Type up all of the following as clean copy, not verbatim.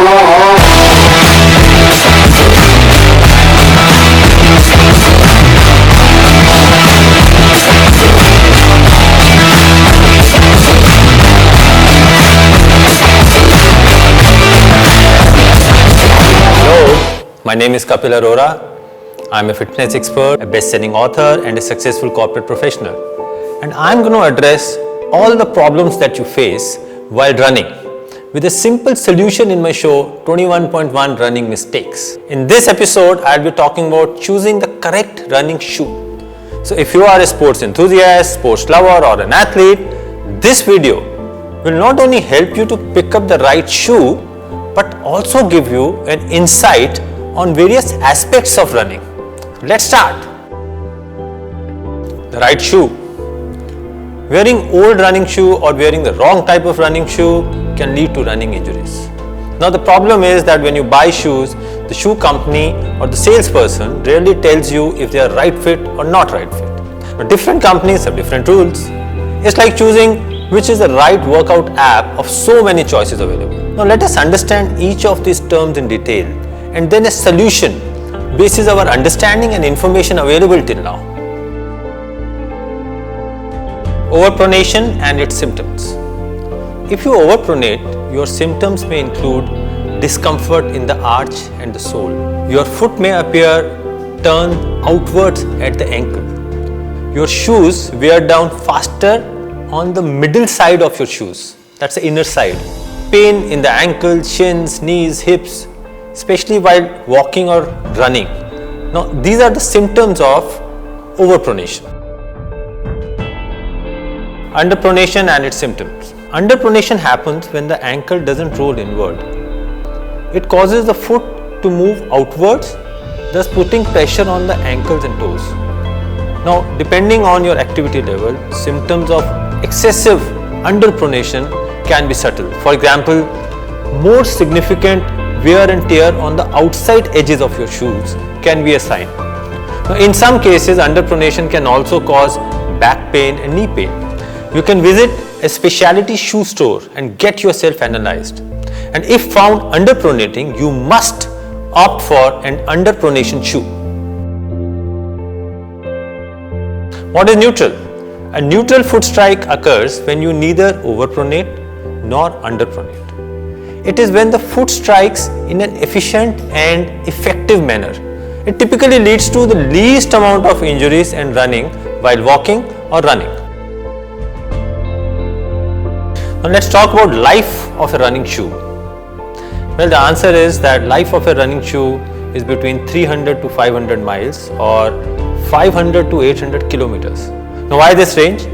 My name is Kapil Arora. I'm a fitness expert, a best-selling author, and a successful corporate professional. And I'm going to address all the problems that you face while running with a simple solution in my show, 21.1 Running Mistakes. In this episode, I'll be talking about choosing the correct running shoe. So if you are a sports enthusiast, sports lover, or an athlete, this video will not only help you to pick up the right shoe, but also give you an insight on various aspects of running. Let's start. The right shoe. Wearing old running shoe or wearing the wrong type of running shoe can lead to running injuries. Now the problem is that when you buy shoes, the shoe company or the salesperson rarely tells you if they are right fit or not right fit. But different companies have different rules. It's like choosing which is the right workout app of so many choices available. Now let us understand each of these terms in detail and then a solution basis our understanding and information available till now. Overpronation and its symptoms. If you overpronate, your symptoms may include discomfort in the arch and the sole. Your foot may appear turned outwards at the ankle. Your shoes wear down faster on the middle side of your shoes. That's the inner side. Pain in the ankle, shins, knees, hips, especially while walking or running. Now, these are the symptoms of overpronation. Underpronation and its symptoms. Underpronation happens when the ankle doesn't roll inward. It causes the foot to move outwards, thus putting pressure on the ankles and toes. Now, depending on your activity level, symptoms of excessive underpronation can be subtle. For example, more significant wear and tear on the outside edges of your shoes can be a sign. Now, in some cases, underpronation can also cause back pain and knee pain. You can visit a specialty shoe store and get yourself analyzed. And if found underpronating, you must opt for an underpronation shoe. What is neutral? A neutral foot strike occurs when you neither overpronate nor underpronate. It is when the foot strikes in an efficient and effective manner. It typically leads to the least amount of injuries and running while walking or running. Now let's talk about life of a running shoe. Well, the answer is that life of a running shoe is between 300 to 500 miles or 500 to 800 kilometers. Now why this range?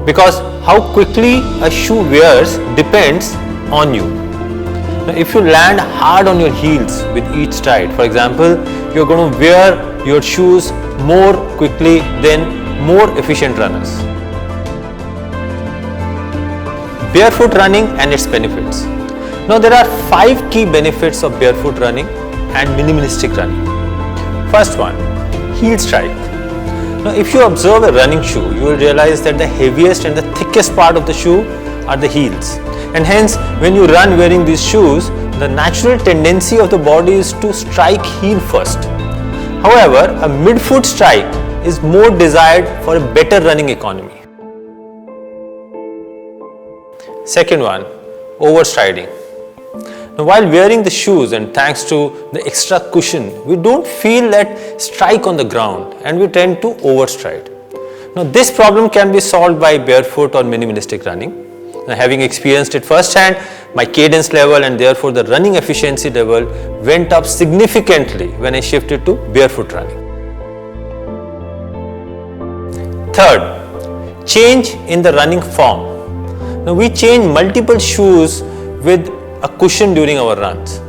Because how quickly a shoe wears depends on you. Now, if you land hard on your heels with each stride, for example, you're going to wear your shoes more quickly than more efficient runners. Barefoot running and its benefits. Now, there are 5 key benefits of barefoot running and minimalistic running. First one, heel strike. Now, if you observe a running shoe, you will realize that the heaviest and the thickest part of the shoe are the heels. And hence, when you run wearing these shoes, the natural tendency of the body is to strike heel first. However, a midfoot strike is more desired for a better running economy. Second one, overstriding. Now, while wearing the shoes and thanks to the extra cushion, we don't feel that strike on the ground and we tend to overstride. Now, this problem can be solved by barefoot or minimalistic running. Now, having experienced it firsthand, my cadence level and therefore the running efficiency level went up significantly when I shifted to barefoot running. Third, change in the running form. Now, we change multiple shoes with a cushion during our runs.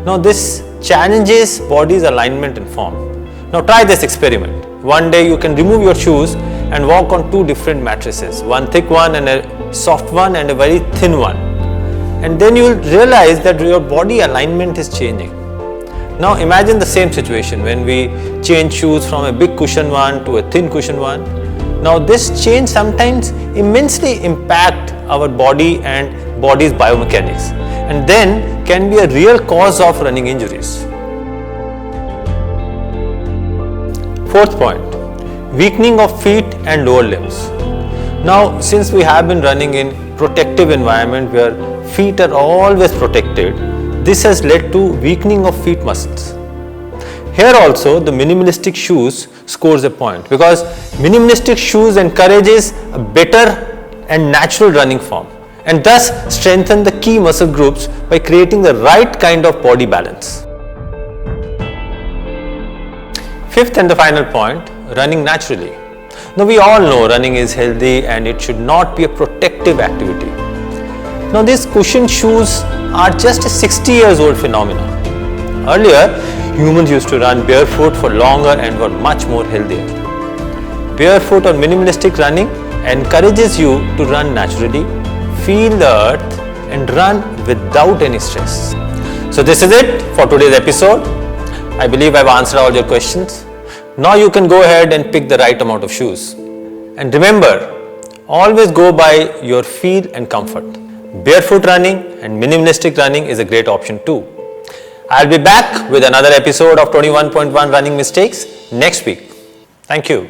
Now, this challenges body's alignment and form. Now, try this experiment. One day you can remove your shoes and walk on 2 different mattresses, one thick one and a soft one and a very thin one. And then you will realize that your body alignment is changing. Now imagine the same situation when we change shoes from a big cushion one to a thin cushion one. Now this change sometimes immensely impact our body and body's biomechanics. And then can be a real cause of running injuries. Fourth point, weakening of feet and lower limbs. Now, since we have been running in protective environment where feet are always protected, this has led to weakening of feet muscles. Here also the minimalistic shoes scores a point because minimalistic shoes encourages a better and natural running form and thus strengthen the key muscle groups by creating the right kind of body balance. Fifth and the final point, running naturally. Now we all know running is healthy and it should not be a protective activity. Now these cushioned shoes are just a 60 years old phenomenon. Earlier, humans used to run barefoot for longer and were much more healthier. Barefoot or minimalistic running encourages you to run naturally, feel the earth and run without any stress. So this is it for today's episode. I believe I've answered all your questions. Now you can go ahead and pick the right amount of shoes. And remember, always go by your feel and comfort. Barefoot running and minimalistic running is a great option too. I'll be back with another episode of 21.1 Running Mistakes next week. Thank you.